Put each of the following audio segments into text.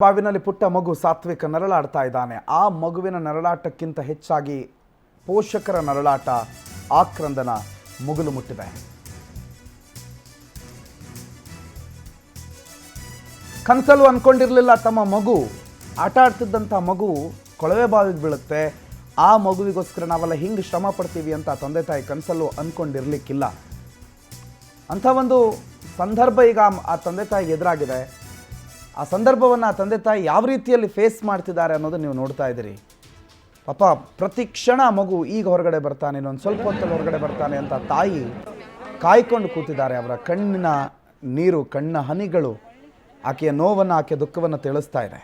ಬಾವಿನಲ್ಲಿ ಪುಟ್ಟ ಮಗು ಸಾತ್ವಿಕ ನರಳಾಡ್ತಾ ಇದ್ದಾನೆ. ಆ ಮಗುವಿನ ನರಳಾಟಕ್ಕಿಂತ ಹೆಚ್ಚಾಗಿ ಪೋಷಕರ ನರಳಾಟ, ಆಕ್ರಂದನ ಮುಗಿಲು ಮುಟ್ಟಿದೆ. ಕನಸಲ್ಲೂ ಅನ್ಕೊಂಡಿರಲಿಲ್ಲ ತಮ್ಮ ಮಗು ಆಟ ಆಡ್ತಿದ್ದಂಥ ಮಗು ಕೊಳವೆ ಬಾವಿಗೆ ಬೀಳುತ್ತೆ. ಆ ಮಗುವಿಗೋಸ್ಕರ ನಾವೆಲ್ಲ ಹಿಂಗೆ ಶ್ರಮ ಪಡ್ತೀವಿ ಅಂತ ತಂದೆ ತಾಯಿ ಕನಸಲ್ಲೂ ಅಂದ್ಕೊಂಡಿರ್ಲಿಕ್ಕಿಲ್ಲ. ಅಂಥ ಒಂದು ಸಂದರ್ಭ ಈಗ ಆ ತಂದೆ ತಾಯಿಗೆ ಎದುರಾಗಿದೆ. ಆ ಸಂದರ್ಭವನ್ನು ಆ ತಂದೆ ತಾಯಿ ಯಾವ ರೀತಿಯಲ್ಲಿ ಫೇಸ್ ಮಾಡ್ತಿದ್ದಾರೆ ಅನ್ನೋದು ನೀವು ನೋಡ್ತಾ ಇದ್ದೀರಿ. ಪಾಪ ಪ್ರತಿ ಕ್ಷಣ ಮಗು ಈಗ ಹೊರಗಡೆ ಬರ್ತಾನೆ, ಇನ್ನೊಂದು ಸ್ವಲ್ಪ ಹೊತ್ತಲ್ಲಿ ಹೊರಗಡೆ ಬರ್ತಾನೆ ಅಂತ ತಾಯಿ ಕಾಯ್ಕೊಂಡು ಕೂತಿದ್ದಾರೆ. ಅವರ ಕಣ್ಣಿನ ನೀರು, ಕಣ್ಣ ಹನಿಗಳು ಆಕೆಯ ನೋವನ್ನು, ಆಕೆಯ ದುಃಖವನ್ನು ತಿಳಿಸ್ತಾ ಇದೆ.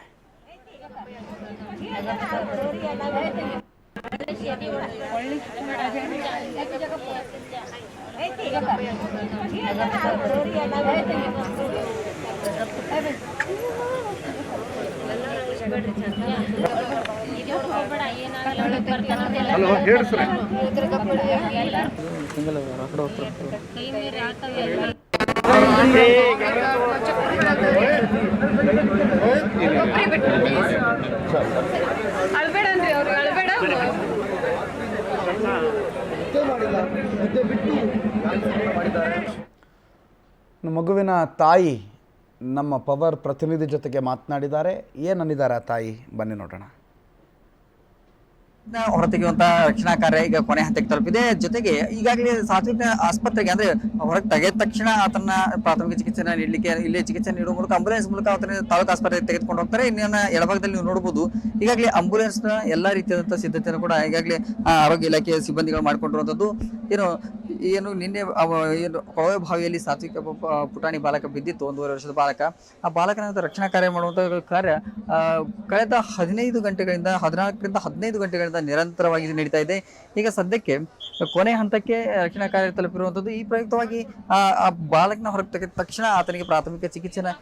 ಮಗುವಿನ ತಾಯಿ ನಮ್ಮ ಪವರ್ ಪ್ರತಿನಿಧಿ ಜೊತೆಗೆ ಮಾತನಾಡಿದ್ದಾರೆ. ಏನನ್ನಿದ್ದಾರೆ ಆ ತಾಯಿ, ಬನ್ನಿ ನೋಡೋಣ. ಹೊರತೆಗೆಯುವಂತಹ ರಕ್ಷಣಾ ಕಾರ್ಯ ಈಗ ಕೊನೆ ಹಂತಕ್ಕೆ ತಲುಪಿದೆ. ಜೊತೆಗೆ ಈಗಾಗಲೇ ಸಾತ್ವಿಕ ಆಸ್ಪತ್ರೆಗೆ ಅಂದ್ರೆ ಹೊರಗೆ ತೆಗೆದ ತಕ್ಷಣ ಆತನ ಪ್ರಾಥಮಿಕ ಚಿಕಿತ್ಸೆ ನೀಡಲಿಕ್ಕೆ ಇಲ್ಲೇ ಚಿಕಿತ್ಸೆ ನೀಡುವ ಮೂಲಕ ಆಂಬುಲೆನ್ಸ್ ಮೂಲಕ ಆತನ ತಾಲೂಕು ಆಸ್ಪತ್ರೆಗೆ ತೆಗೆದುಕೊಂಡು ಹೋಗ್ತಾರೆ. ಇನ್ನೇನ ಎಡಭಾಗದಲ್ಲಿ ನೀವು ನೋಡಬಹುದು, ಈಗಾಗಲೇ ಆಂಬುಲೆನ್ಸ್ ನ ಎಲ್ಲಾ ರೀತಿಯಾದಂತಹ ಸಿದ್ಧತೆಯನ್ನು ಕೂಡ ಈಗಾಗಲೇ ಆರೋಗ್ಯ ಇಲಾಖೆಯ ಸಿಬ್ಬಂದಿಗಳು ಮಾಡ್ಕೊಂಡಿರುವಂತದ್ದು. ಏನು ನಿನ್ನೆ ಏನು ಕೊಳವೆ ಬಾವಿಯಲ್ಲಿ ಸಾತ್ವಿಕ ಪುಟಾಣಿ ಬಾಲಕ ಬಿದ್ದಿತ್ತು, 1.5 ವರ್ಷದ ಬಾಲಕ. ಆ ಬಾಲಕನ ರಕ್ಷಣಾ ಕಾರ್ಯ ಮಾಡುವಂತಹ ಕಾರ್ಯ ಕಳೆದ 15 ಗಂಟೆಗಳಿಂದ 14ರಿಂದ 15 ಗಂಟೆಗಳಿಂದ ನಿರಂತರವಾಗಿ ನಡೀತಾ ಇದೆ. ಈಗ ಸದ್ಯಕ್ಕೆ ಕೊನೆ ಹಂತಕ್ಕೆ ರಕ್ಷಣಾ ಕಾರ್ಯ ತಲುಪಿರುವಂತದ್ದು. ಈ ಪ್ರಯುಕ್ತವಾಗಿ ಆ ಬಾಲಕನ ಹೊರಗೆ ತೆಗೆದ ತಕ್ಷಣ ಆತನಿಗೆ ಪ್ರಾಥಮಿಕ ಚಿಕಿತ್ಸೆನ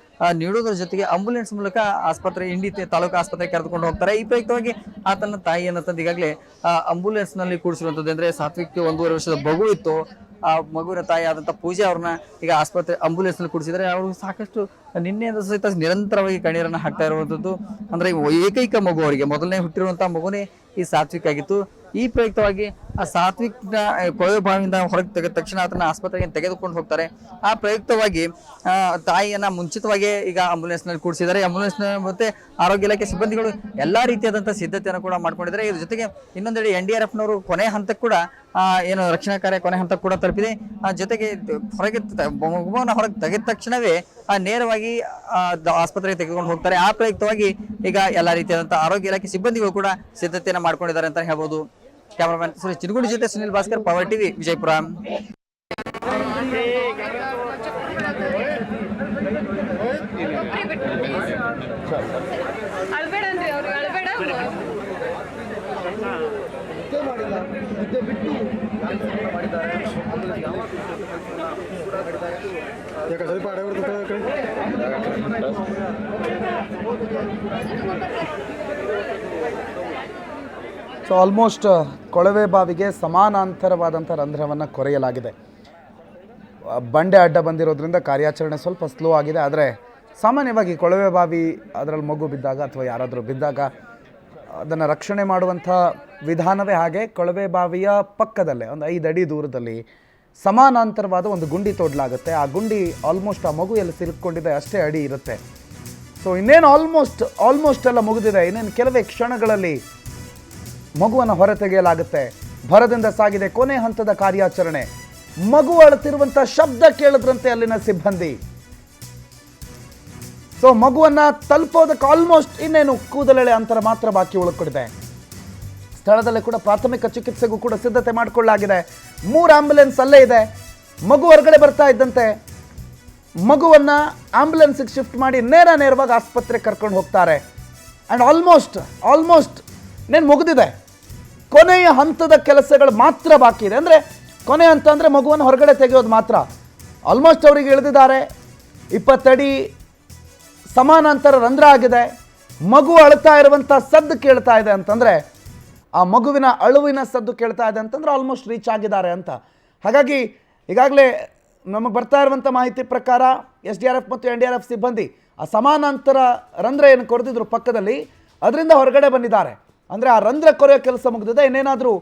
ನೀಡುವುದರ ಜೊತೆಗೆ ಆಂಬುಲೆನ್ಸ್ ಮೂಲಕ ಆಸ್ಪತ್ರೆ ಇಂಡಿ ತಾಲೂಕು ಆಸ್ಪತ್ರೆಗೆ ಕರೆದುಕೊಂಡು ಹೋಗ್ತಾರೆ. ಈ ಪ್ರಯುಕ್ತವಾಗಿ ಆತನ ತಾಯಿಯನ್ನ ತಂದು ಈಗಾಗಲೇ ಆಂಬುಲೆನ್ಸ್ ನಲ್ಲಿ ಕೂಡಿಸಿರುವಂತದ್ದು. ಅಂದ್ರೆ ಸಾತ್ವಿಕ್ 1.5 ವರ್ಷದ ಮಗು ಇತ್ತು. ಆ ಮಗುವಿನ ತಾಯಿ ಆದಂತ ಪೂಜೆ ಅವ್ರನ್ನ ಈಗ ಆಸ್ಪತ್ರೆ ಆಂಬುಲೆನ್ಸ್ ನಲ್ಲಿ ಕೂಡಿಸಿದ್ರೆ ಅವರು ಸಾಕಷ್ಟು ನಿನ್ನೆಯಿಂದ ಸಹಿತ ನಿರಂತರವಾಗಿ ಕಣ್ಣೀರನ್ನ ಹಾಕ್ತಾ ಇರುವಂತದ್ದು. ಅಂದ್ರೆ ಏಕೈಕ ಮಗು, ಅವರಿಗೆ ಮೊದಲನೇ ಹುಟ್ಟಿರುವಂತಹ ಮಗುನೇ ಈ ಸಾತ್ವಿಕ್ ಆಗಿತ್ತು. ಈ ಪ್ರಯುಕ್ತವಾಗಿ ಆ ಸಾತ್ವಿಕ್ ಕೊಳವೆ ಬಾವಿಯಿಂದ ಹೊರಗೆ ತೆಗೆದ ತಕ್ಷಣ ಅದನ್ನ ಆಸ್ಪತ್ರೆಗೆ ತೆಗೆದುಕೊಂಡು ಹೋಗ್ತಾರೆ. ಆ ಪ್ರಯುಕ್ತವಾಗಿ ತಾಯಿಯನ್ನ ಮುಂಚಿತವಾಗಿ ಈಗ ಆಂಬುಲೆನ್ಸ್ ನಲ್ಲಿ ಕೂಡಿಸಿದ್ದಾರೆ. ಆಂಬುಲೆನ್ಸ್ ಮತ್ತೆ ಆರೋಗ್ಯ ಇಲಾಖೆ ಸಿಬ್ಬಂದಿಗಳು ಎಲ್ಲಾ ರೀತಿಯಾದಂತಹ ಸಿದ್ಧತೆಯನ್ನು ಕೂಡ ಮಾಡ್ಕೊಂಡಿದ್ದಾರೆ. ಇದ್ರ ಜೊತೆಗೆ ಇನ್ನೊಂದೆಡೆ NDRF ನವರು ಕೊನೆ ಹಂತಕ್ಕೆ ಕೂಡ ಏನು ರಕ್ಷಣಾ ಕಾರ್ಯ ಕೊನೆ ಹಂತಕ್ಕೆ ಕೂಡ ತಲುಪಿದೆ. ಜೊತೆಗೆ ಹೊರಗೆ ಮಗುವನ್ನ ಹೊರಗೆ ತೆಗೆದ ತಕ್ಷಣವೇ ನೇರವಾಗಿ ಆಸ್ಪತ್ರೆಗೆ ತೆಗೆದುಕೊಂಡು ಹೋಗ್ತಾರೆ. ಆ ಪ್ರಯುಕ್ತವಾಗಿ ಈಗ ಎಲ್ಲಾ ರೀತಿಯಾದಂತಹ ಆರೋಗ್ಯ ಇಲಾಖೆ ಸಿಬ್ಬಂದಿಗಳು ಕೂಡ ಸಿದ್ಧತೆಯನ್ನು ಮಾಡ್ಕೊಂಡಿದ್ದಾರೆ ಅಂತ ಹೇಳ್ಬೋದು. ಕ್ಯಾಮರಾಮನ್ ಸುರೇಶ್ ಚಿನಗುಡಿ ಜೊತೆ Sunil Bhaskar, power TV, Vijayapura. So almost ಕೊಳವೆ ಬಾವಿಗೆ ಸಮಾನಾಂತರವಾದಂಥ ರಂಧ್ರವನ್ನು ಕೊರೆಯಲಾಗಿದೆ. ಬಂಡೆ ಅಡ್ಡ ಬಂದಿರೋದ್ರಿಂದ ಕಾರ್ಯಾಚರಣೆ ಸ್ವಲ್ಪ ಸ್ಲೋ ಆಗಿದೆ. ಆದರೆ ಸಾಮಾನ್ಯವಾಗಿ ಕೊಳವೆ ಬಾವಿ ಅದರಲ್ಲಿ ಮಗು ಬಿದ್ದಾಗ ಅಥವಾ ಯಾರಾದರೂ ಬಿದ್ದಾಗ ಅದನ್ನು ರಕ್ಷಣೆ ಮಾಡುವಂಥ ವಿಧಾನವೇ ಹಾಗೆ. ಕೊಳವೆ ಬಾವಿಯ ಪಕ್ಕದಲ್ಲೇ ಒಂದು 5 ಅಡಿ ದೂರದಲ್ಲಿ ಸಮಾನಾಂತರವಾದ ಒಂದು ಗುಂಡಿ ತೋಡಲಾಗುತ್ತೆ. ಆ ಗುಂಡಿ ಆಲ್ಮೋಸ್ಟ್ ಆ ಮಗು ಎಲ್ಲಿ ಸಿಲುಕೊಂಡಿದೆ ಅಷ್ಟೇ ಅಡಿ ಇರುತ್ತೆ. ಸೊ ಇನ್ನೇನು ಆಲ್ಮೋಸ್ಟ್ ಎಲ್ಲ ಮುಗಿದಿದೆ. ಇನ್ನೇನು ಕೆಲವೇ ಕ್ಷಣಗಳಲ್ಲಿ ಮಗುವನ್ನು ಹೊರ ತೆಗೆಯಲಾಗುತ್ತೆ. ಭರದಿಂದ ಸಾಗಿದೆ ಕೊನೆ ಹಂತದ ಕಾರ್ಯಾಚರಣೆ. ಮಗು ಅಳುತ್ತಿರುವಂಥ ಶಬ್ದ ಕೇಳಿದ್ರಂತೆ ಅಲ್ಲಿನ ಸಿಬ್ಬಂದಿ. ಸೊ ಮಗುವನ್ನು ತಲುಪೋದಕ್ಕೆ ಆಲ್ಮೋಸ್ಟ್ ಇನ್ನೇನು ಕೂದಲೆಳೆ ಅಂತರ ಮಾತ್ರ ಬಾಕಿ ಉಳ್ಕೊಂಡಿದೆ. ಸ್ಥಳದಲ್ಲೇ ಕೂಡ ಪ್ರಾಥಮಿಕ ಚಿಕಿತ್ಸೆಗೂ ಕೂಡ ಸಿದ್ಧತೆ ಮಾಡಿಕೊಳ್ಳಲಾಗಿದೆ. 3 ಆಂಬ್ಯುಲೆನ್ಸ್ ಅಲ್ಲೇ ಇದೆ. ಮಗು ಹೊರಗಡೆ ಬರ್ತಾ ಇದ್ದಂತೆ ಮಗುವನ್ನು ಆಂಬ್ಯುಲೆನ್ಸಿಗೆ ಶಿಫ್ಟ್ ಮಾಡಿ ನೇರವಾಗಿ ಆಸ್ಪತ್ರೆಗೆ ಕರ್ಕೊಂಡು ಹೋಗ್ತಾರೆ. ಆ್ಯಂಡ್ ಆಲ್ಮೋಸ್ಟ್ ಇನ್ನೇನು ಮುಗಿದಿದೆ. ಕೊನೆಯ ಹಂತದ ಕೆಲಸಗಳು ಮಾತ್ರ ಬಾಕಿ ಇದೆ. ಅಂದರೆ ಕೊನೆ ಹಂತ ಅಂದರೆ ಮಗುವನ್ನು ಹೊರಗಡೆ ತೆಗೆಯೋದು ಮಾತ್ರ. ಆಲ್ಮೋಸ್ಟ್ ಅವರಿಗೆ ಇಳಿದಿದ್ದಾರೆ. 20 ಅಡಿ ಸಮಾನಾಂತರ ರಂಧ್ರ ಆಗಿದೆ. ಮಗು ಅಳ್ತಾ ಇರುವಂಥ ಸದ್ದು ಕೇಳ್ತಾ ಇದೆ ಅಂತಂದರೆ ಆ ಮಗುವಿನ ಅಳುವಿನ ಸದ್ದು ಕೇಳ್ತಾ ಇದೆ ಅಂತಂದ್ರೆ ಆಲ್ಮೋಸ್ಟ್ ರೀಚ್ ಆಗಿದ್ದಾರೆ ಅಂತ. ಹಾಗಾಗಿ ಈಗಾಗಲೇ ನಮಗೆ ಬರ್ತಾ ಇರುವಂಥ ಮಾಹಿತಿ ಪ್ರಕಾರ SDRF ಮತ್ತು NDRF ಸಿಬ್ಬಂದಿ ಆ ಸಮಾನಾಂತರ ರಂಧ್ರ ಏನು ಕೊರೆದಿದ್ರು ಪಕ್ಕದಲ್ಲಿ, ಅದರಿಂದ ಹೊರಗಡೆ ಬಂದಿದ್ದಾರೆ. ಅಂದರೆ ಆ ರಂಧ್ರ ಕೊರೆಯೋ ಕೆಲಸ ಮುಗಿದಿದೆ. ಇನ್ನೇನಾದರೂ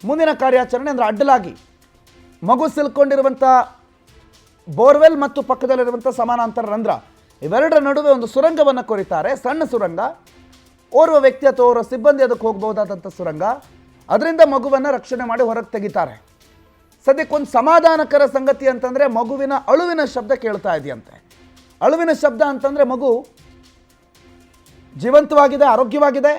ಮುಂದಿನ ಕಾರ್ಯಾಚರಣೆ ಅಂದರೆ ಅಡ್ಡಲಾಗಿ ಮಗು ಸಿಲ್ಕೊಂಡಿರುವಂಥ ಬೋರ್ವೆಲ್ ಮತ್ತು ಪಕ್ಕದಲ್ಲಿರುವಂಥ ಸಮಾನಾಂತರ ರಂಧ್ರ ಇವೆರಡರ ನಡುವೆ ಒಂದು ಸುರಂಗವನ್ನು ಕೊರಿತಾರೆ. ಸಣ್ಣ ಸುರಂಗ, ಓರ್ವ ವ್ಯಕ್ತಿ ಅಥವಾ ಓರ್ವ ಸಿಬ್ಬಂದಿ ಅದಕ್ಕೆ ಹೋಗಬಹುದಾದಂಥ ಸುರಂಗ. ಅದರಿಂದ ಮಗುವನ್ನು ರಕ್ಷಣೆ ಮಾಡಿ ಹೊರಗೆ ತೆಗಿತಾರೆ. ಸದ್ಯಕ್ಕೊಂದು ಸಮಾಧಾನಕರ ಸಂಗತಿ ಅಂತಂದರೆ ಮಗುವಿನ ಅಳುವಿನ ಶಬ್ದ ಕೇಳ್ತಾ ಇದೆಯಂತೆ. ಅಳುವಿನ ಶಬ್ದ ಅಂತಂದರೆ ಮಗು ಜೀವಂತವಾಗಿದೆ, ಆರೋಗ್ಯವಾಗಿದೆ.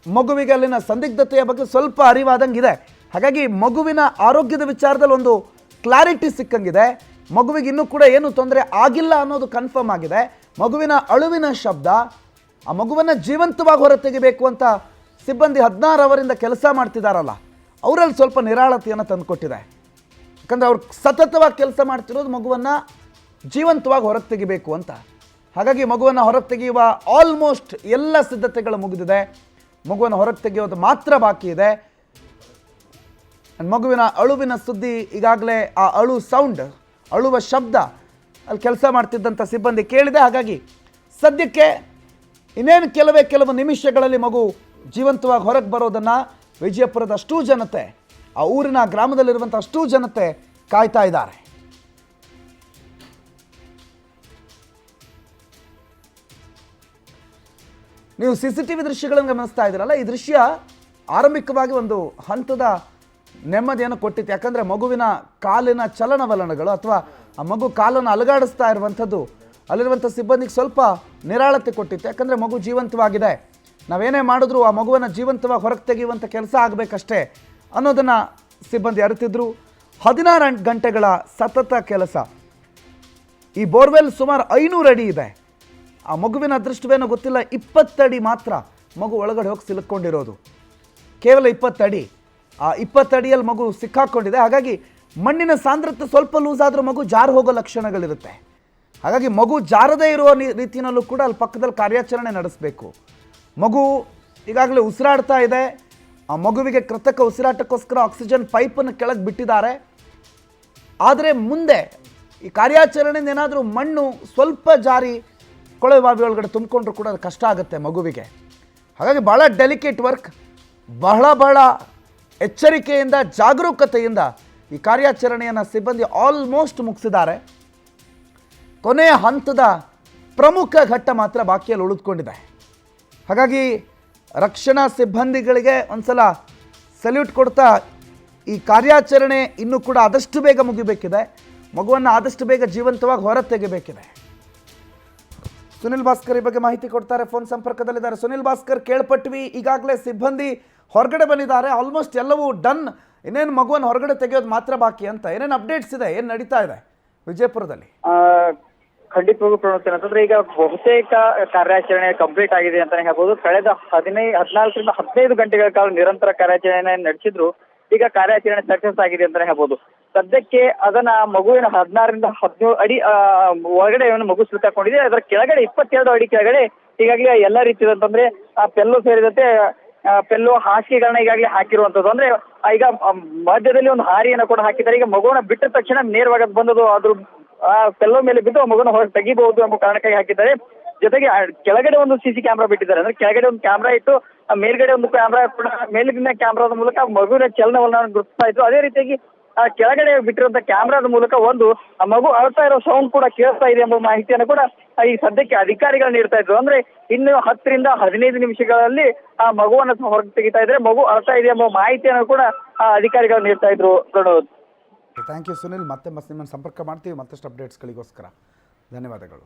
ಮಗುವಿಗೆ ಅಲ್ಲಿನ ಸಂದಿಗ್ಧತೆಯ ಬಗ್ಗೆ ಸ್ವಲ್ಪ ಅರಿವಾದಂಗಿದೆ. ಹಾಗಾಗಿ ಮಗುವಿನ ಆರೋಗ್ಯದ ವಿಚಾರದಲ್ಲಿ ಒಂದು ಕ್ಲಾರಿಟಿ ಸಿಕ್ಕಂಗಿದೆ. ಮಗುವಿಗೆ ಇನ್ನೂ ಕೂಡ ಏನು ತೊಂದರೆ ಆಗಿಲ್ಲ ಅನ್ನೋದು ಕನ್ಫರ್ಮ್ ಆಗಿದೆ. ಮಗುವಿನ ಅಳುವಿನ ಶಬ್ದ ಆ ಮಗುವನ್ನು ಜೀವಂತವಾಗಿ ಹೊರ ತೆಗಿಬೇಕು ಅಂತ ಸಿಬ್ಬಂದಿ 16 ಅವರಿಂದ ಕೆಲಸ ಮಾಡ್ತಿದ್ದಾರಲ್ಲ, ಅವರಲ್ಲಿ ಸ್ವಲ್ಪ ನಿರಾಳತೆಯನ್ನು ತಂದುಕೊಟ್ಟಿದೆ. ಯಾಕಂದರೆ ಅವ್ರು ಸತತವಾಗಿ ಕೆಲಸ ಮಾಡ್ತಿರೋದು ಮಗುವನ್ನು ಜೀವಂತವಾಗಿ ಹೊರಗೆ ತೆಗಿಬೇಕು ಅಂತ. ಹಾಗಾಗಿ ಮಗುವನ್ನು ಹೊರಗೆ ತೆಗೆಯುವ ಆಲ್ಮೋಸ್ಟ್ ಎಲ್ಲ ಸಿದ್ಧತೆಗಳು ಮುಗಿದಿದೆ. ಮಗುವನ್ನು ಹೊರಗೆ ತೆಗೆಯೋದು ಮಾತ್ರ ಬಾಕಿ ಇದೆ. ಮಗುವಿನ ಅಳುವಿನ ಸುದ್ದಿ ಈಗಾಗಲೇ ಆ ಸೌಂಡ್, ಅಳುವ ಶಬ್ದ ಅಲ್ಲಿ ಕೆಲಸ ಮಾಡ್ತಿದ್ದಂಥ ಸಿಬ್ಬಂದಿ ಕೇಳಿದೆ. ಹಾಗಾಗಿ ಸದ್ಯಕ್ಕೆ ಇನ್ನೇನು ಕೆಲವು ನಿಮಿಷಗಳಲ್ಲಿ ಮಗು ಜೀವಂತವಾಗಿ ಹೊರಗೆ ಬರೋದನ್ನು ವಿಜಯಪುರದ ಅಷ್ಟೂ ಜನತೆ, ಆ ಊರಿನ ಗ್ರಾಮದಲ್ಲಿರುವಂಥ ಅಷ್ಟೂ ಜನತೆ ಕಾಯ್ತಾ ಇದ್ದಾರೆ. ನೀವು CCTV ದೃಶ್ಯಗಳನ್ನು ಗಮನಿಸ್ತಾ ಇದ್ದೀರಲ್ಲ, ಈ ದೃಶ್ಯ ಆರಂಭಿಕವಾಗಿ ಒಂದು ಹಂತದ ನೆಮ್ಮದಿಯನ್ನು ಕೊಟ್ಟಿತ್ತು. ಯಾಕಂದರೆ ಮಗುವಿನ ಕಾಲಿನ ಚಲನವಲನಗಳು ಅಥವಾ ಆ ಮಗು ಕಾಲನ್ನು ಅಲುಗಾಡಿಸ್ತಾ ಇರುವಂಥದ್ದು ಅಲ್ಲಿರುವಂಥ ಸಿಬ್ಬಂದಿಗೆ ಸ್ವಲ್ಪ ನಿರಾಳತೆ ಕೊಟ್ಟಿತ್ತು. ಯಾಕಂದರೆ ಮಗು ಜೀವಂತವಾಗಿದೆ, ನಾವೇನೇ ಮಾಡಿದ್ರೂ ಆ ಮಗುವನ್ನು ಜೀವಂತವಾಗಿ ಹೊರಗೆ ತೆಗೆಯುವಂಥ ಕೆಲಸ ಆಗಬೇಕಷ್ಟೇ ಅನ್ನೋದನ್ನು ಸಿಬ್ಬಂದಿ ಅರಿತಿದ್ರು. 16 ಗಂಟೆಗಳ ಸತತ ಕೆಲಸ. ಈ ಬೋರ್ವೆಲ್ ಸುಮಾರು 500 ಅಡಿ ಇದೆ. ಆ ಮಗುವಿನ ಅದೃಷ್ಟವೇನೋ ಗೊತ್ತಿಲ್ಲ, 20 ಅಡಿ ಮಾತ್ರ ಮಗು ಒಳಗಡೆ ಹೋಗಿ ಸಿಲುಕೊಂಡಿರೋದು, ಕೇವಲ 20 ಅಡಿ. ಆ 20 ಅಡಿಯಲ್ಲಿ ಮಗು ಸಿಕ್ಕಾಕೊಂಡಿದೆ. ಹಾಗಾಗಿ ಮಣ್ಣಿನ ಸಾಂದ್ರತೆ ಸ್ವಲ್ಪ ಲೂಸ್ ಆದರೂ ಮಗು ಜಾರು ಹೋಗೋ ಲಕ್ಷಣಗಳಿರುತ್ತೆ. ಹಾಗಾಗಿ ಮಗು ಜಾರದೇ ಇರುವ ರೀತಿಯಲ್ಲೂ ಕೂಡ ಅಲ್ಲಿ ಪಕ್ಕದಲ್ಲಿ ಕಾರ್ಯಾಚರಣೆ ನಡೆಸಬೇಕು. ಮಗು ಈಗಾಗಲೇ ಉಸಿರಾಡ್ತಾ ಇದೆ. ಆ ಮಗುವಿಗೆ ಕೃತಕ ಉಸಿರಾಟಕ್ಕೋಸ್ಕರ ಆಕ್ಸಿಜನ್ ಪೈಪನ್ನು ಕೆಳಗೆ ಬಿಟ್ಟಿದ್ದಾರೆ. ಆದರೆ ಮುಂದೆ ಈ ಕಾರ್ಯಾಚರಣೆಯಿಂದ ಏನಾದರೂ ಮಣ್ಣು ಸ್ವಲ್ಪ ಜಾರಿ ಕೊಳವೆ ಬಾವಿ ಒಳಗಡೆ ತುಂಬಿಕೊಂಡ್ರೂ ಕೂಡ ಅದು ಕಷ್ಟ ಆಗುತ್ತೆ ಮಗುವಿಗೆ. ಹಾಗಾಗಿ ಭಾಳ ಡೆಲಿಕೇಟ್ ವರ್ಕ್, ಬಹಳ ಎಚ್ಚರಿಕೆಯಿಂದ ಜಾಗರೂಕತೆಯಿಂದ ಈ ಕಾರ್ಯಾಚರಣೆಯನ್ನು ಸಿಬ್ಬಂದಿ ಆಲ್ಮೋಸ್ಟ್ ಮುಗಿಸಿದ್ದಾರೆ. ಕೊನೆಯ ಹಂತದ ಪ್ರಮುಖ ಘಟ್ಟ ಮಾತ್ರ ಬಾಕಿಯಲ್ಲಿ ಉಳಿದುಕೊಂಡಿದೆ. ಹಾಗಾಗಿ ರಕ್ಷಣಾ ಸಿಬ್ಬಂದಿಗಳಿಗೆ ಒಂದ್ಸಲ ಸಲ್ಯೂಟ್ ಕೊಡ್ತಾ ಈ ಕಾರ್ಯಾಚರಣೆ ಇನ್ನೂ ಕೂಡ ಆದಷ್ಟು ಬೇಗ ಮುಗಿಬೇಕಿದೆ. ಮಗುವನ್ನು ಆದಷ್ಟು ಬೇಗ ಜೀವಂತವಾಗಿ ಹೊರ ತೆಗೆಬೇಕಿದೆ. ಸುನಿಲ್ ಭಾಸ್ಕರ್ ಈ ಬಗ್ಗೆ ಮಾಹಿತಿ ಕೊಡ್ತಾರೆ, ಫೋನ್ ಸಂಪರ್ಕದಲ್ಲಿದ್ದಾರೆ. ಸುನಿಲ್ ಭಾಸ್ಕರ್, ಕೇಳ್ಪಟ್ವಿ ಈಗಾಗಲೇ ಸಿಬ್ಬಂದಿ ಹೊರಗಡೆ ಬಂದಿದ್ದಾರೆ, ಆಲ್ಮೋಸ್ಟ್ ಎಲ್ಲವೂ ಡನ್, ಇನ್ನೇನು ಮಗುವನ್ನು ಹೊರಗಡೆ ತೆಗೆಯೋದು ಮಾತ್ರ ಬಾಕಿ ಅಂತ. ಏನೇನು ಅಪ್ಡೇಟ್ಸ್ ಇದೆ, ಏನು ನಡೀತಾ ಇದೆ ವಿಜಯಪುರದಲ್ಲಿ? ಖಂಡಿತವಾಗೂ ಪ್ರಣೋತ್, ಅಂತಂದ್ರೆ ಈಗ ಬಹುತೇಕ ಕಾರ್ಯಾಚರಣೆ ಕಂಪ್ಲೀಟ್ ಆಗಿದೆ ಅಂತಾನೆ ಹೇಳ್ಬೋದು. ಕಳೆದ 14 ರಿಂದ 15 ಗಂಟೆಗಳ ಕಾಲ ನಿರಂತರ ಕಾರ್ಯಾಚರಣೆ ನಡೆಸಿದ್ರು. ಈಗ ಕಾರ್ಯಾಚರಣೆ ಸಕ್ಸಸ್ ಆಗಿದೆ ಅಂತಾನೆ ಹೇಳ್ಬೋದು. ಸದ್ಯಕ್ಕೆ ಅದನ್ನ ಮಗುವಿನ 16 ರಿಂದ 17 ಅಡಿ ಒಳಗಡೆ ಮಗು ಸಿಲುಕೊಂಡಿದೆ. ಅದರ ಕೆಳಗಡೆ 22 ಅಡಿ ಕೆಳಗಡೆ ಈಗಾಗಲೇ ಎಲ್ಲ ರೀತಿಯಾದಂತಂದ್ರೆ ಆ ಪೆಲ್ಲು ಸೇರಿದಂತೆ ಪೆಲ್ಲು ಹಾಸಿಗೆಗಳನ್ನ ಈಗಾಗಲೇ ಹಾಕಿರುವಂತದ್ದು. ಅಂದ್ರೆ ಈಗ ಮಧ್ಯದಲ್ಲಿ ಒಂದು ಹಾರಿಯನ್ನು ಕೂಡ ಹಾಕಿದ್ದಾರೆ. ಈಗ ಮಗುವನ್ನ ಬಿಟ್ಟ ತಕ್ಷಣ ನೇರವಾಗಿ ಬಂದದು ಅದ್ರ ಆ ಪೆಲ್ಲೋ ಮೇಲೆ ಬಿದ್ದು ಮಗುವನ್ನ ಹೊರಗೆ ತೆಗಿಬಹುದು ಎಂಬ ಕಾರಣಕ್ಕಾಗಿ ಹಾಕಿದ್ದಾರೆ. ಜೊತೆಗೆ ಕೆಳಗಡೆ ಒಂದು CC ಕ್ಯಾಮ್ರಾ ಬಿಟ್ಟಿದ್ದಾರೆ. ಅಂದ್ರೆ ಕೆಳಗಡೆ ಒಂದು ಕ್ಯಾಮ್ರಾ ಇಟ್ಟು ಮೇಲ್ಗಡೆ ಒಂದು ಕ್ಯಾಮ್ರಾ ಕೂಡ, ಮೇಲಿನ ಕ್ಯಾಮ್ರಾದ ಮೂಲಕ ಮಗುವಿನ ಚಲನವಲನ ಗುರುತಿಸ್ತಾ ಇದ್ರು. ಅದೇ ರೀತಿಯಾಗಿ ಆ ಕೆಳಗಡೆ ಬಿಟ್ಟಿರುವಂತ ಕ್ಯಾಮ್ರಾದ ಮೂಲಕ ಒಂದು ಆ ಮಗು ಅಳ್ತಾ ಇರೋ ಸೌಂಡ್ ಕೂಡ ಕೇಳ್ತಾ ಇದೆ ಎಂಬ ಮಾಹಿತಿಯನ್ನು ಕೂಡ ಈ ಸದ್ಯಕ್ಕೆ ಅಧಿಕಾರಿಗಳು ನೀಡ್ತಾ ಇದ್ರು. ಅಂದ್ರೆ ಇನ್ನು 10 ರಿಂದ 15 ನಿಮಿಷಗಳಲ್ಲಿ ಆ ಮಗುವನ್ನು ಹೊರಗೆ ತೆಗಿತಾ ಇದ್ರೆ ಮಗು ಅಳ್ತಾ ಇದೆ ಎಂಬ ಮಾಹಿತಿಯನ್ನು ಕೂಡ ಆ ಅಧಿಕಾರಿಗಳು ನೀಡ್ತಾ ಇದ್ರು. Pranod, thank you Sunil. ಮತ್ತೆ ನಿಮ್ಮನ್ನು ಸಂಪರ್ಕ ಮಾಡ್ತೀವಿ ಮತ್ತಷ್ಟು ಅಪ್ಡೇಟ್ಸ್ಗಳಿಗೋಸ್ಕರ. ಧನ್ಯವಾದಗಳು.